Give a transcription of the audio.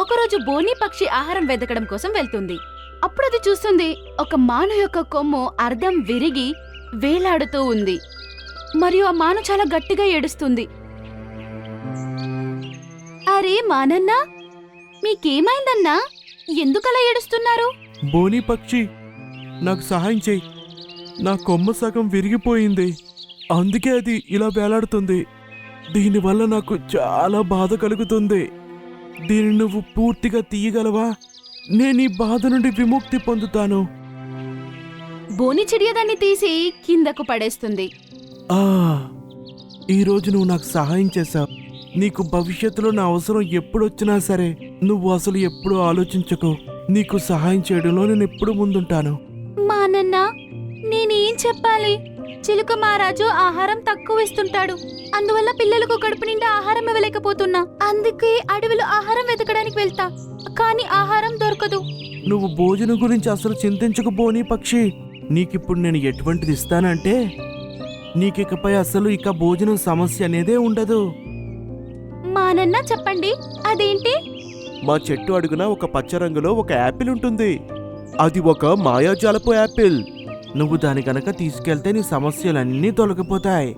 ఒకరోజు బోని పక్షి ఆహారం వెతకడం కోసం వెళ్తుంది. అప్పుడు అది చూస్తుంది, ఒక మాను యొక్క కొమ్ము అర్ధం విరిగి వేలాడుతూ ఉంది మరియు ఆ మాను చాలా గట్టిగా ఏడుస్తుంది. అరే మానన్నా, మీకేమైందన్నా? ఎందుకలా ఏడుస్తున్నారు? బోని పక్షి, నాకు సహాయం చెయ్యి. నా కొమ్మ సగం విరిగిపోయింది, అందుకే అది ఇలా వేలాడుతుంది. దీనివల్ల నాకు చాలా బాధ కలుగుతుంది. దీన్ని నువ్వు పూర్తిగా తీయగలవా? నేను ఈ బాధ నుండి విముక్తి పొందుతాను. బోని చిడియ దాన్ని తీసి కిందకు పడేస్తుంది. ఆ ఈరోజు నువ్వు నాకు సహాయం చేశావు. నీకు భవిష్యత్తులో నా అవసరం ఎప్పుడొచ్చినా సరే నువ్వు అసలు ఎప్పుడు ఆలోచించకు. నీకు సహాయం చేయడంలో నేను ఎప్పుడు ముందుంటాను. మానన్నా, నేనేం చెప్పాలి? చిలుక మహారాజు ఆహారం తక్కువ ఇస్తుంటాడు, అందువల్ల పిల్లలకు కడుపు నిండా ఆహారం ఇవ్వలేకపోతున్నా. అందుకే అడవిలో ఆహారం వెతకడానికి వెళ్తా, కానీ ఆహారం దొరకదు. నువ్వు భోజనం గురించి అసలు చింతించకు బోని పక్షి. నీకిప్పుడు నేను ఎటువంటిది ఇస్తానంటే నీకికపై అసలు ఇక భోజనం సమస్య అనేదే ఉండదు. మానన్నా చెప్పండి, అదేంటి? మా చెట్టు అడుగున ఒక పచ్చ రంగులో ఒక యాపిల్ ఉంటుంది. అది ఒక మాయాజాలపు యాపిల్. నువ్వు దాని గనక తీసుకెళ్తే నీ సమస్యలన్నీ తొలగిపోతాయి.